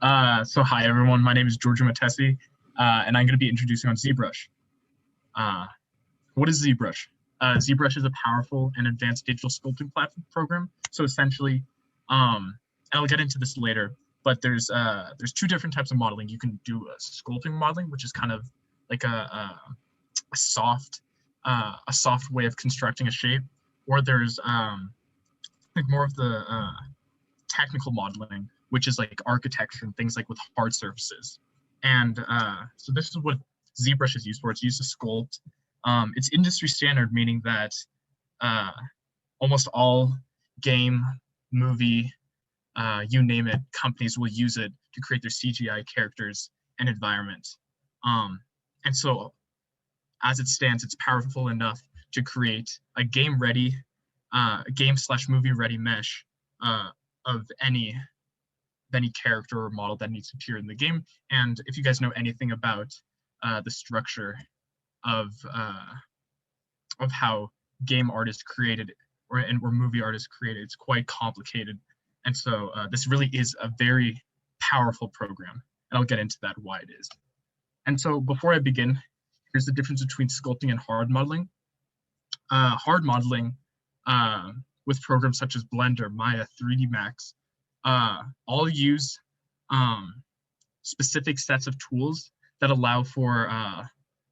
So hi everyone, my name is Giorgio, and I'm going to be introducing on Zbrush. Uh, what is Zbrush? Zbrush is a powerful and advanced digital sculpting platform program. So essentially, and I'll get into this later, but there's two different types of modeling. You can do a sculpting modeling, which is kind of like a soft way of constructing a shape, or there's like more of the technical modeling, which is like architecture and things like with hard surfaces. And so this is what ZBrush is used for. It's used to sculpt. It's industry standard, meaning that almost all game, movie, you name it, companies will use it to create their CGI characters and environment. And so as it stands, it's powerful enough to create a game-ready, game/movie ready mesh of any character or model that needs to appear in the game. And if you guys know anything about the structure of how game artists created or movie artists created, it's quite complicated. And so this really is a very powerful program, and I'll get into that why it is. And so before I begin, here's the difference between sculpting and hard modeling. Hard modeling with programs such as Blender, Maya, 3D Max, all use specific sets of tools that allow for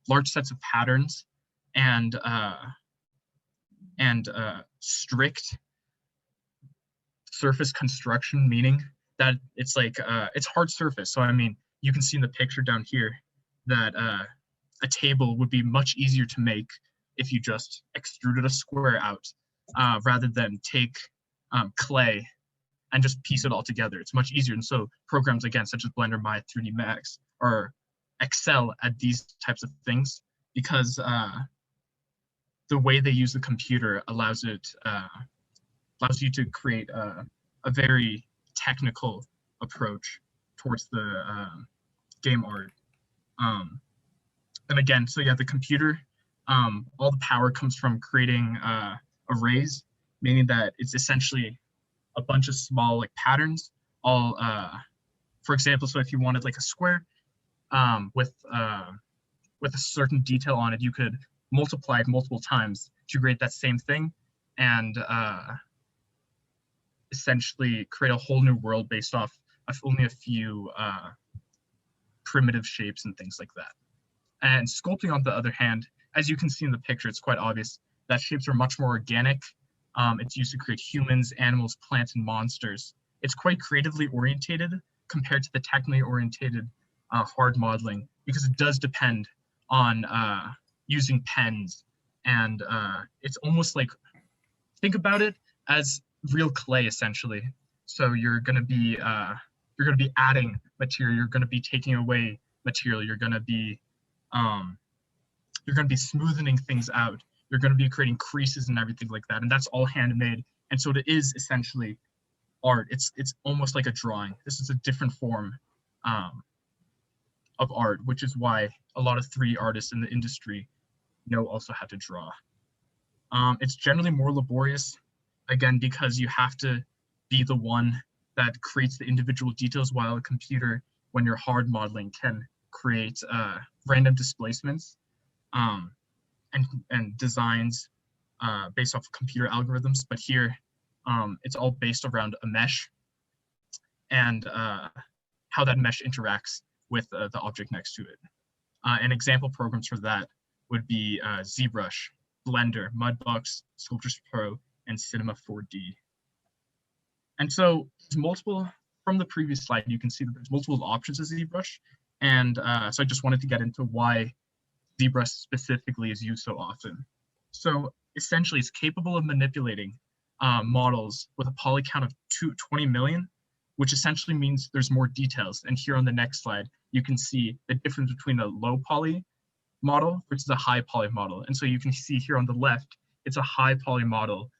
large sets of patterns and strict surface construction, meaning that it's like it's hard surface. So I mean, you can see in the picture down here that a table would be much easier to make if you just extruded a square out rather than take clay and just piece it all together. It's much easier. And so programs, again, such as Blender, Maya, 3D Max, excel at these types of things because the way they use the computer allows you to create a very technical approach towards the game art. And again, so yeah, the computer, all the power comes from creating arrays, meaning that it's essentially a bunch of small like patterns, all for example, so if you wanted like a square with a certain detail on it, you could multiply it multiple times to create that same thing and essentially create a whole new world based off of only a few primitive shapes and things like that. And sculpting, on the other hand, as you can see in the picture, it's quite obvious that shapes are much more organic. It's used to create humans, animals, plants, and monsters. It's quite creatively orientated compared to the technically orientated hard modeling because it does depend on using pens. And it's almost like, think about it as real clay, essentially. So you're going to be adding material. You're going to be taking away material. You're going to be smoothing things out. You're going to be creating creases and everything like that. And that's all handmade. And so it is essentially art. It's almost like a drawing. This is a different form of art, which is why a lot of 3D artists in the industry know also how to draw. It's generally more laborious, again, because you have to be the one that creates the individual details, while a computer, when you're hard modeling, can create random displacements and designs based off of computer algorithms. But here, it's all based around a mesh and how that mesh interacts with the object next to it. And example programs for that would be ZBrush, Blender, Mudbox, Sculptris Pro, and Cinema 4D. And so multiple, from the previous slide, you can see that there's multiple options of ZBrush. And so I just wanted to get into why ZBrush specifically is used so often. So essentially, it's capable of manipulating models with a poly count of 20 million, which essentially means there's more details. And here on the next slide, you can see the difference between a low poly model versus a high poly model. And so you can see here on the left, it's a high poly model,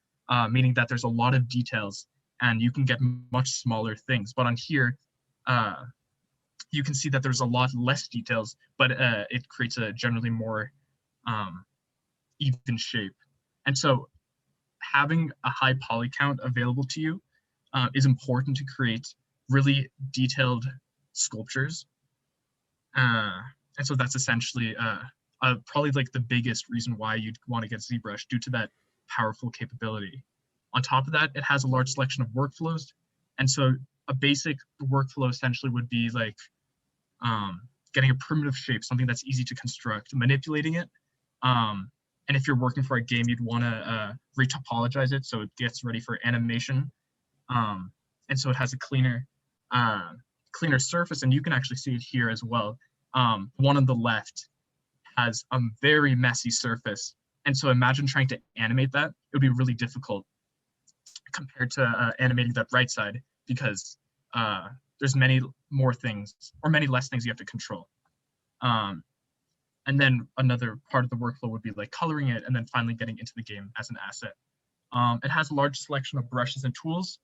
meaning that there's a lot of details and you can get much smaller things. But on here, you can see that there's a lot less details, but it creates a generally more even shape. And so having a high poly count available to you is important to create really detailed sculptures. And so that's essentially probably like the biggest reason why you'd want to get ZBrush, due to that powerful capability. On top of that, it has a large selection of workflows. And so a basic workflow essentially would be like getting a primitive shape, something that's easy to construct, manipulating it. And if you're working for a game, you'd want to retopologize it so it gets ready for animation. And so it has a cleaner surface, and you can actually see it here as well. One on the left has a very messy surface. And so imagine trying to animate that. It would be really difficult compared to animating that right side, because there's many more things, or many less things you have to control. And then another part of the workflow would be like coloring it, and then finally getting into the game as an asset. It has a large selection of brushes and tools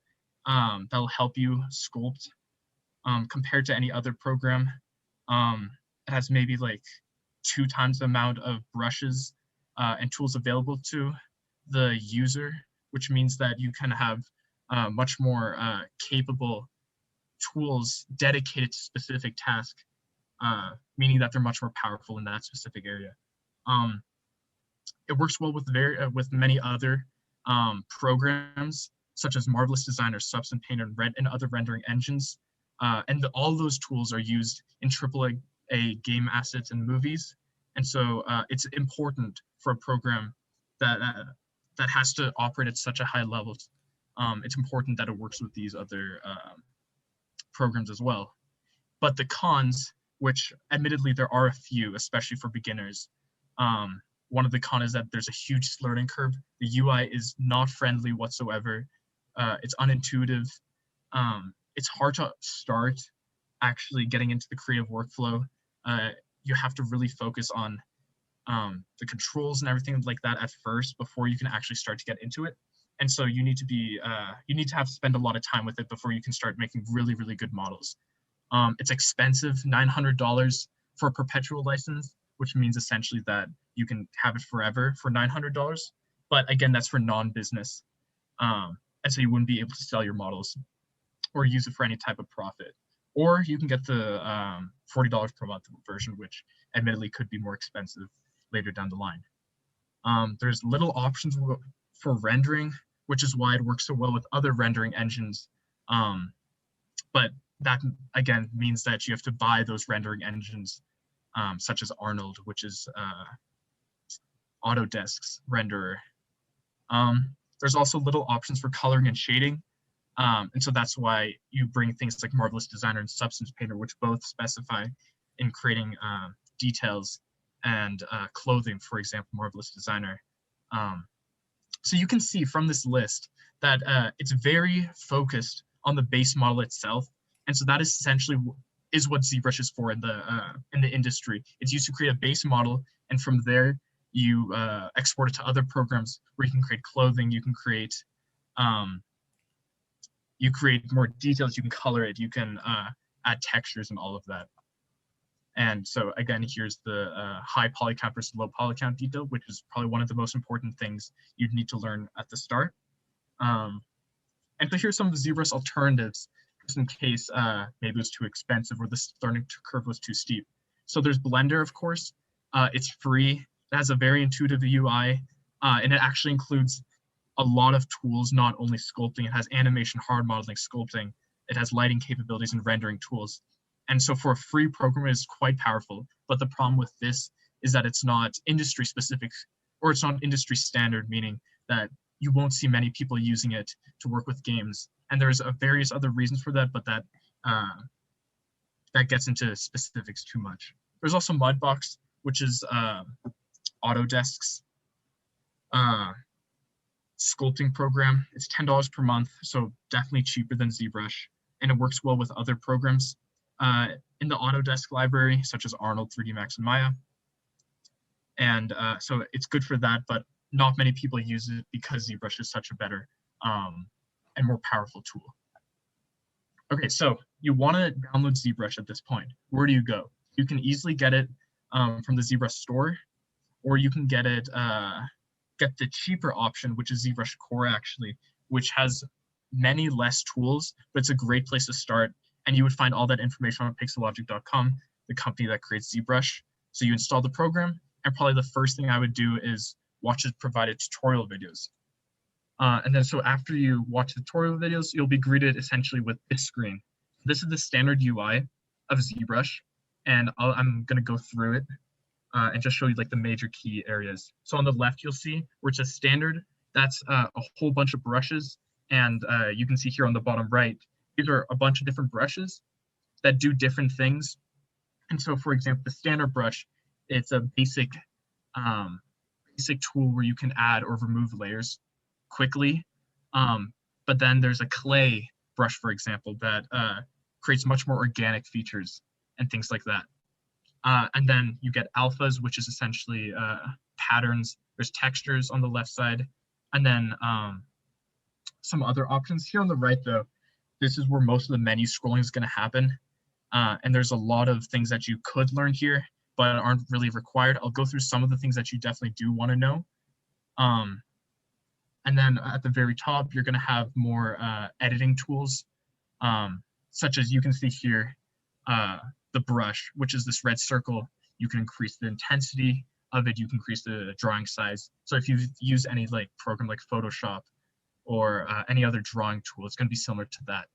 that'll help you sculpt compared to any other program. It has maybe like 2 times the amount of brushes and tools available to the user, which means that you can have much more capable tools dedicated to specific tasks, meaning that they're much more powerful in that specific area. It works well with many other programs, such as Marvelous Designer, Substance Painter, and other rendering engines. And all those tools are used in AAA game assets and movies. And so it's important for a program that has to operate at such a high level. It's important that it works with these other programs as well. But the cons, which admittedly there are a few, especially for beginners. One of the cons is that there's a huge learning curve. The UI is not friendly whatsoever. It's unintuitive. It's hard to start actually getting into the creative workflow. You have to really focus on the controls and everything like that at first before you can actually start to get into it. And so you need to spend a lot of time with it before you can start making really, really good models. It's expensive, $900 for a perpetual license, which means essentially that you can have it forever for $900. But again, that's for non-business. And so you wouldn't be able to sell your models or use it for any type of profit. Or you can get the $40 per month version, which admittedly could be more expensive later down the line. There's little options for rendering, which is why it works so well with other rendering engines. But that, again, means that you have to buy those rendering engines, such as Arnold, which is Autodesk's renderer. There's also little options for coloring and shading. And so that's why you bring things like Marvelous Designer and Substance Painter, which both specify in creating details and clothing, for example, Marvelous Designer. So you can see from this list that it's very focused on the base model itself. And so that is essentially is what ZBrush is for in the industry. It's used to create a base model, and from there you export it to other programs where you can create clothing, you can create more details, you can color it, you can add textures and all of that. And so again, here's the high poly count versus low poly count detail, which is probably one of the most important things you'd need to learn at the start. And so here's some of the ZBrush alternatives, just in case maybe it was too expensive or the learning curve was too steep. So there's Blender, of course. It's free. It has a very intuitive UI, and it actually includes a lot of tools, not only sculpting. It has animation, hard modeling, sculpting. It has lighting capabilities and rendering tools. And so for a free program, it's quite powerful. But the problem with this is that it's not industry specific, or it's not industry standard, meaning that you won't see many people using it to work with games. And there's various other reasons for that, but that gets into specifics too much. There's also Mudbox, which is Autodesk's sculpting program. It's $10 per month, so definitely cheaper than ZBrush, and it works well with other programs in the Autodesk library, such as Arnold, 3D Max, and Maya. And so it's good for that, but not many people use it because ZBrush is such a better and more powerful tool. Okay, so you want to download ZBrush at this point. Where do you go? You can easily get it from the ZBrush store, or you can get it get the cheaper option, which is ZBrush Core, actually, which has many less tools, but it's a great place to start. And you would find all that information on pixelogic.com, the company that creates ZBrush. So you install the program, and probably the first thing I would do is watch the provided tutorial videos. And then so after you watch the tutorial videos, you'll be greeted essentially with this screen. This is the standard UI of ZBrush, and I'm going to go through it and just show you like the major key areas. So on the left, you'll see where it says standard. That's a whole bunch of brushes, and you can see here on the bottom right, these are a bunch of different brushes that do different things. And so, for example, the standard brush, it's a basic tool where you can add or remove layers quickly. But then there's a clay brush, for example, that creates much more organic features and things like that. And then you get alphas, which is essentially patterns. There's textures on the left side, and then some other options. Here on the right, though, this is where most of the menu scrolling is going to happen. And there's a lot of things that you could learn here, but aren't really required. I'll go through some of the things that you definitely do want to know. And then at the very top, you're going to have more editing tools, such as you can see here, the brush, which is this red circle. You can increase the intensity of it. You can increase the drawing size. So if you use any like program like Photoshop or any other drawing tool, it's going to be similar to that.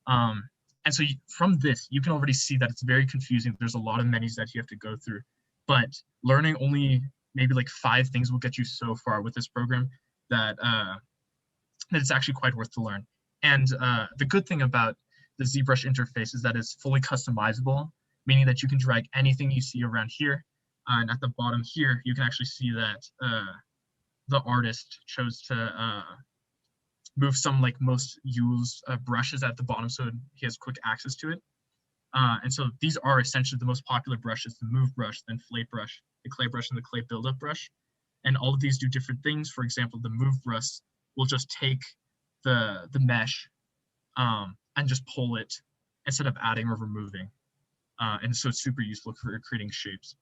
And so from this, you can already see that it's very confusing. There's a lot of menus that you have to go through, but learning only maybe like 5 things will get you so far with this program that it's actually quite worth to learn. And the good thing about the ZBrush interface is that it's fully customizable, meaning that you can drag anything you see around here. And at the bottom here, you can actually see that the artist chose to move some like most used brushes at the bottom so he has quick access to it. And so these are essentially the most popular brushes: the move brush, then flake brush, the clay brush, and the clay buildup brush. And all of these do different things. For example, the move brush will just take the mesh and just pull it instead of adding or removing. And so it's super useful for creating shapes.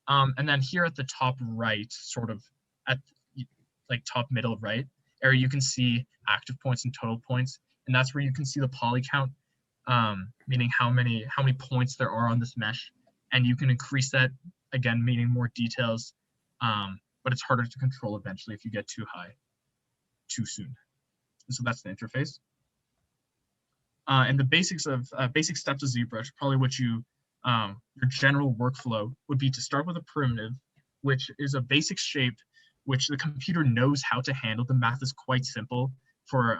And then here at the top right, sort of at like top middle right area, you can see active points and total points. And that's where you can see the poly count, meaning how many points there are on this mesh. And you can increase that, again, meaning more details. But it's harder to control eventually if you get too high too soon. And so that's the interface. And the basics of basic steps of ZBrush, probably what your general workflow would be to start with a primitive, which is a basic shape which the computer knows how to handle. The math is quite simple for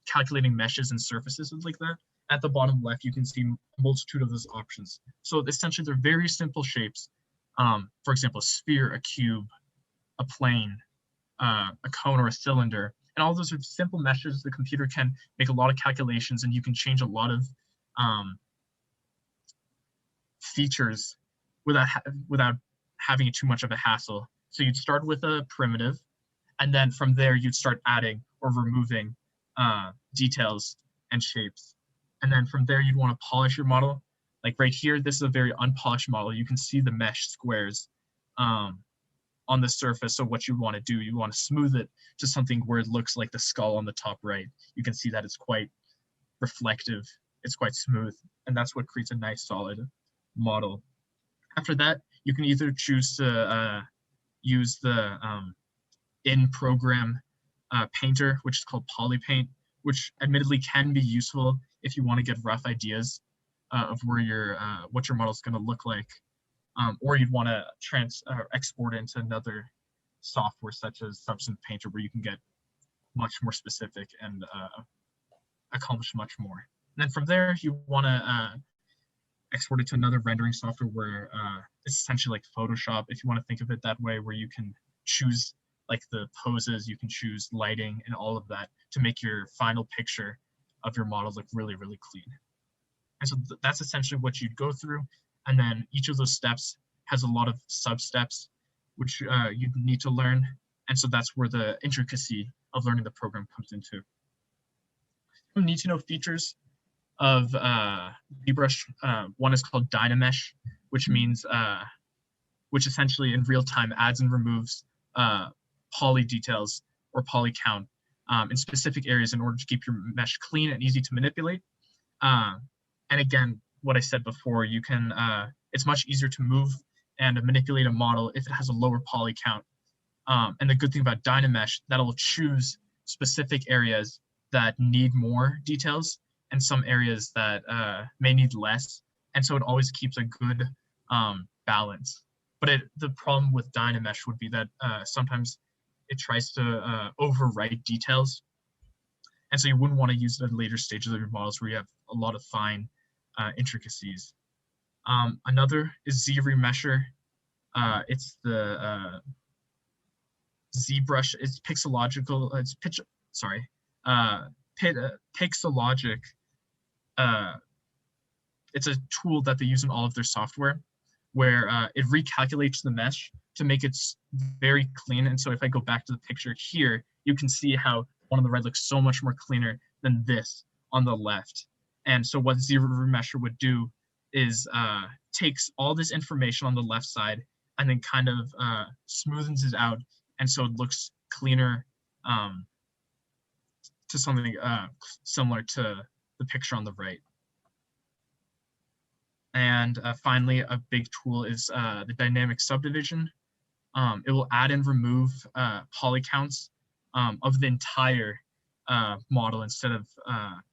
calculating meshes and surfaces and like that. At the bottom left, you can see a multitude of those options. So essentially, they're very simple shapes. For example, a sphere, a cube, a plane, a cone, or a cylinder. And all those are simple meshes. The computer can make a lot of calculations, and you can change a lot of features without having too much of a hassle. So you'd start with a primitive, and then from there you'd start adding or removing details and shapes. And then from there you'd want to polish your model. Like right here, this is a very unpolished model. You can see the mesh squares on the surface. So what you want to do, you want to smooth it to something where it looks like the skull on the top right. You can see that it's quite reflective. It's quite smooth. And that's what creates a nice solid model. After that, you can either choose to use the in-program painter, which is called Polypaint, which admittedly can be useful if you want to get rough ideas of where what your model is going to look like. Or you'd want to export it into another software such as Substance Painter, where you can get much more specific and accomplish much more. And then from there, you want to export it to another rendering software where it's essentially like Photoshop, if you want to think of it that way, where you can choose like the poses, you can choose lighting and all of that to make your final picture of your model look really, really clean. And so that's essentially what you'd go through. And then each of those steps has a lot of sub-steps, which you need to learn. And so that's where the intricacy of learning the program comes into. You need to know features of ZBrush. One is called Dynamesh, which means, which essentially in real time adds and removes poly details or poly count in specific areas in order to keep your mesh clean and easy to manipulate. And again, what I said before, you can, it's much easier to move and manipulate a model if it has a lower poly count. And the good thing about Dynamesh, that will choose specific areas that need more details and some areas that may need less. And so it always keeps a good balance. But the problem with Dynamesh would be that sometimes it tries to overwrite details. And so you wouldn't want to use it at later stages of your models where you have a lot of fine intricacies. Another is ZRemesher. It's the ZBrush. It's pixelogical. It's Pixelogic. It's a tool that they use in all of their software, where it recalculates the mesh to make it very clean. And so if I go back to the picture here, you can see how one on the right looks so much more cleaner than this on the left. And so what ZRemesher would do is takes all this information on the left side and then kind of smoothens it out. And so it looks cleaner to something similar to the picture on the right. And finally, a big tool is the dynamic subdivision. It will add and remove poly counts of the entire model instead of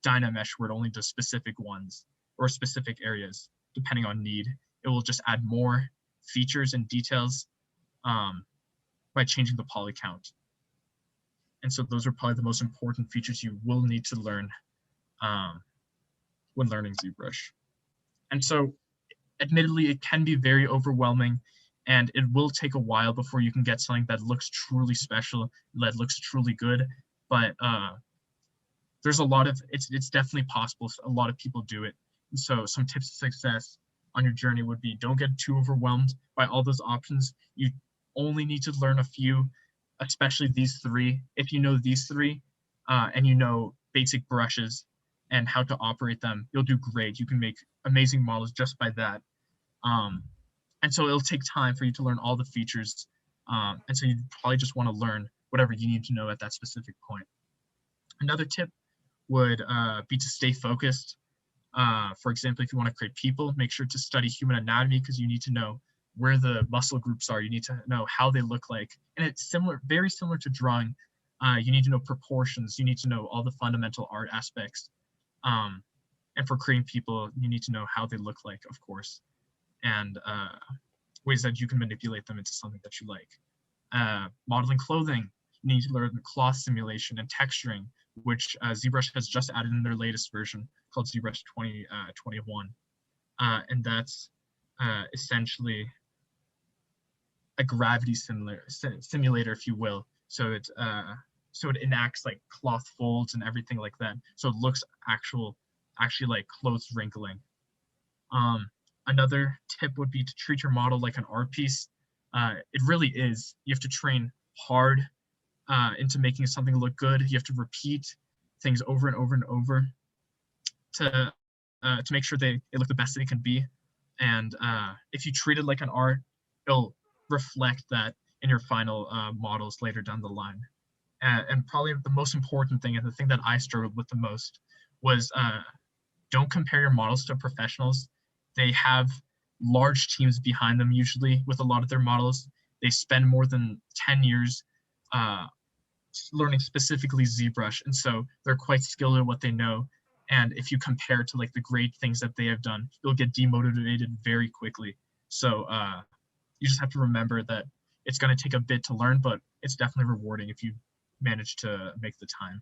Dynamesh, where it only does specific ones or specific areas, depending on need. It will just add more features and details by changing the poly count. And so those are probably the most important features you will need to learn when learning ZBrush. And so admittedly, it can be very overwhelming, and it will take a while before you can get something that looks truly special, that looks truly good. But there's a lot of, it's definitely possible. A lot of people do it. And so some tips of success on your journey would be, don't get too overwhelmed by all those options. You only need to learn a few, especially these three. If you know these three and you know basic brushes and how to operate them, you'll do great. You can make amazing models just by that. And so it'll take time for you to learn all the features. And so you probably just want to learn whatever you need to know at that specific point. Another tip would be to stay focused. For example, if you want to create people, make sure to study human anatomy, because you need to know where the muscle groups are. You need to know how they look like. And it's similar, very similar to drawing. You need to know proportions. You need to know all the fundamental art aspects. And for creating people, you need to know how they look like, of course, and ways that you can manipulate them into something that you like. Modeling clothing, you need to learn cloth simulation and texturing, which ZBrush has just added in their latest version called ZBrush 2021. And that's essentially a gravity simulator, if you will. So it enacts like cloth folds and everything like that. So it looks actually like clothes wrinkling. Another tip would be to treat your model like an art piece. It really is. You have to train hard into making something look good. You have to repeat things over and over and over to make sure they look the best they can be. And if you treat it like an art, it'll reflect that in your final models later down the line. And probably the most important thing, and the thing that I struggled with the most, was don't compare your models to professionals. They have large teams behind them usually with a lot of their models. They spend more than 10 years learning specifically ZBrush, and so they're quite skilled at what they know. And if you compare to like the great things that they have done, you'll get demotivated very quickly. So you just have to remember that it's going to take a bit to learn, but it's definitely rewarding if you manage to make the time.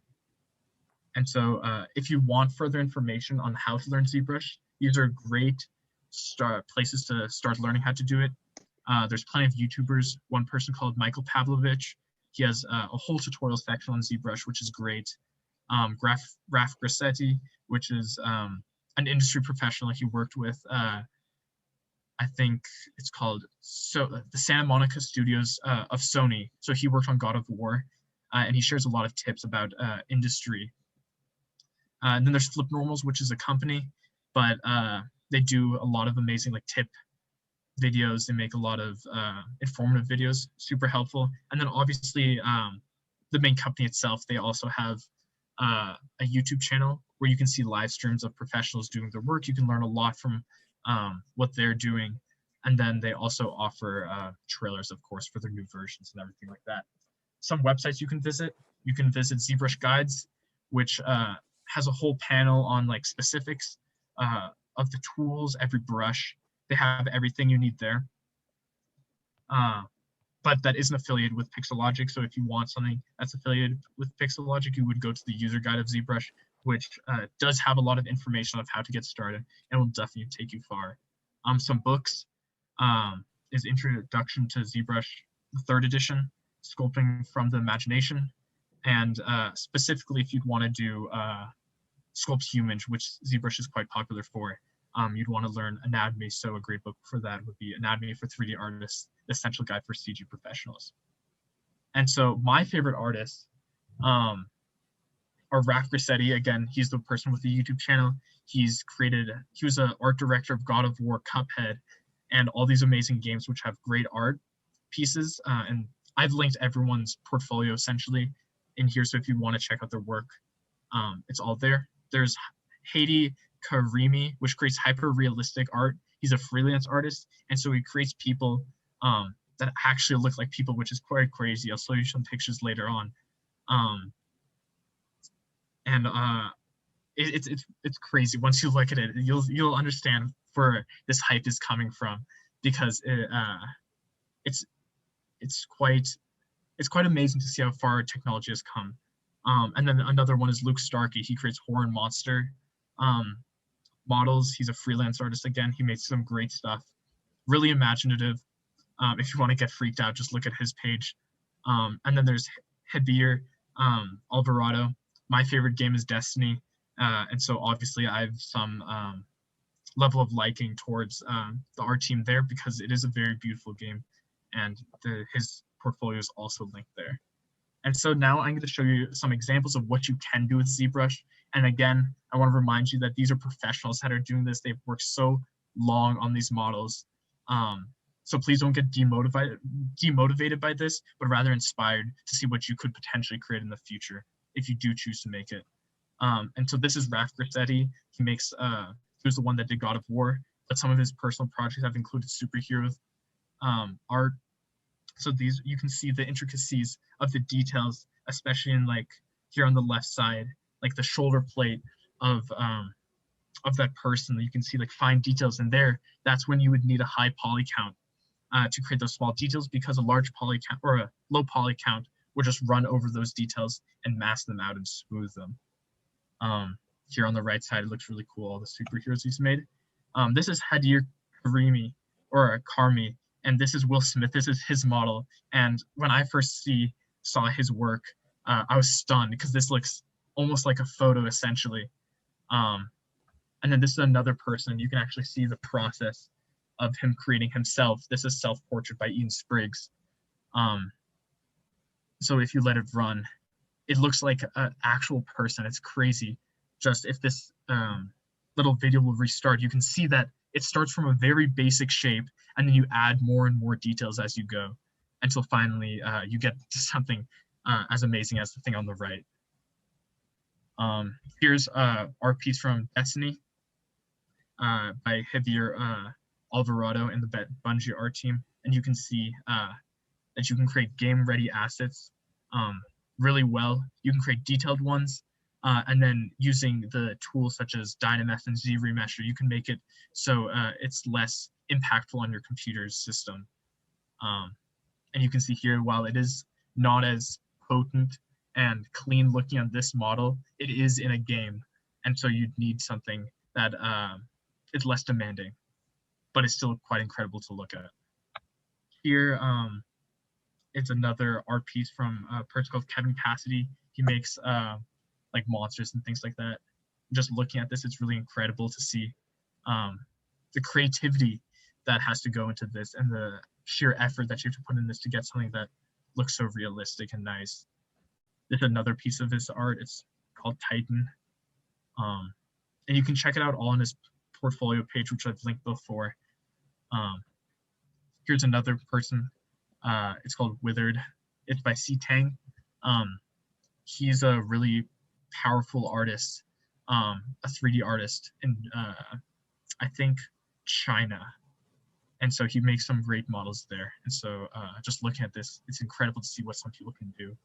And so if you want further information on how to learn ZBrush, these are great places to start learning how to do it. There's plenty of YouTubers. One person called Michael Pavlovich, he has a whole tutorial section on ZBrush, which is great. Raf Grassetti, which is an industry professional he worked with. I think it's called the Santa Monica Studios of Sony. So he worked on God of War, and he shares a lot of tips about industry. And then there's Flip Normals, which is a company, but they do a lot of amazing like tip videos. They make a lot of informative videos, super helpful. And then obviously the main company itself, they also have a YouTube channel where where you can see live streams of professionals doing their work. You can learn a lot from what they're doing. And then they also offer trailers, of course, for their new versions and everything like that. Some websites you can visit. You can visit ZBrush Guides, which has a whole panel on like specifics of the tools, every brush. They have everything you need there. But that isn't affiliated with Pixelogic. So if you want something that's affiliated with Pixelogic, you would go to the user guide of ZBrush, which does have a lot of information of how to get started and will definitely take you far. Some books is Introduction to ZBrush, the 3rd edition, Sculpting from the Imagination, and specifically if you'd want to do Sculpt Humans, which ZBrush is quite popular for, you'd want to learn anatomy. So a great book for that would be Anatomy for 3D Artists, the Essential Guide for CG Professionals. And so my favorite artists are Raf Grassetti. Again, he's the person with the YouTube channel. He was an art director of God of War, Cuphead, and all these amazing games which have great art pieces. And I've linked everyone's portfolio essentially in here. So if you want to check out their work, it's all there. There's Hadi Karimi, which creates hyper-realistic art. He's a freelance artist, and so he creates people that actually look like people, which is quite crazy. I'll show you some pictures later on. It's crazy. Once you look at it, you'll understand where this hype is coming from, because it's quite amazing to see how far technology has come. And then another one is Luke Starkey. He creates horror and monster models. He's a freelance artist again. He makes some great stuff, really imaginative. If you want to get freaked out, just look at his page. And then there's Hebir Alvarado. My favorite game is Destiny, and so obviously I have some level of liking towards the art team there, because it is a very beautiful game, and his portfolio is also linked there. And so now I'm going to show you some examples of what you can do with ZBrush. And again, I want to remind you that these are professionals that are doing this. They've worked so long on these models. So please don't get demotivated by this, but rather inspired to see what you could potentially create in the future if you do choose to make it. And so this is Raf Grassetti. He was the one that did God of War, but some of his personal projects have included superhero art. So these, you can see the intricacies of the details, especially in like here on the left side, like the shoulder plate of that person. You can see like fine details in there. That's when you would need a high poly count to create those small details, because a large poly count or a low poly count will just run over those details and mask them out and smooth them. Here on the right side, it looks really cool, all the superheroes he's made. This is Hadir Karimi, or Karmi, and this is Will Smith. This is his model. And when I first saw his work, I was stunned, because this looks almost like a photo essentially. And then this is another person. You can actually see the process of him creating himself. This is Self-Portrait by Ian Spriggs. So if you let it run, it looks like an actual person. It's crazy. Just if this little video will restart, you can see that it starts from a very basic shape, and then you add more and more details as you go, until finally you get to something as amazing as the thing on the right. Here's our piece from Destiny by Javier Alvarado and the Bungie art team. And you can see that you can create game-ready assets really well. You can create detailed ones, and then using the tools such as Dynamesh and ZRemesher, you can make it so it's less impactful on your computer's system. And you can see here, while it is not as potent and clean looking on this model, it is in a game. And so you'd need something that is less demanding, but it's still quite incredible to look at. Here, it's another art piece from a person called Kevin Cassidy. He makes like monsters and things like that. Just looking at this, it's really incredible to see the creativity that has to go into this, and the sheer effort that you have to put in this to get something that looks so realistic and nice. There's another piece of his art. It's called Titan. And you can check it out all on his portfolio page, which I've linked before. Here's another person. It's called Withered. It's by C Tang. He's a really powerful artist. a 3D artist in I think China, and so he makes some great models there. And so just looking at this, it's incredible to see what some people can do.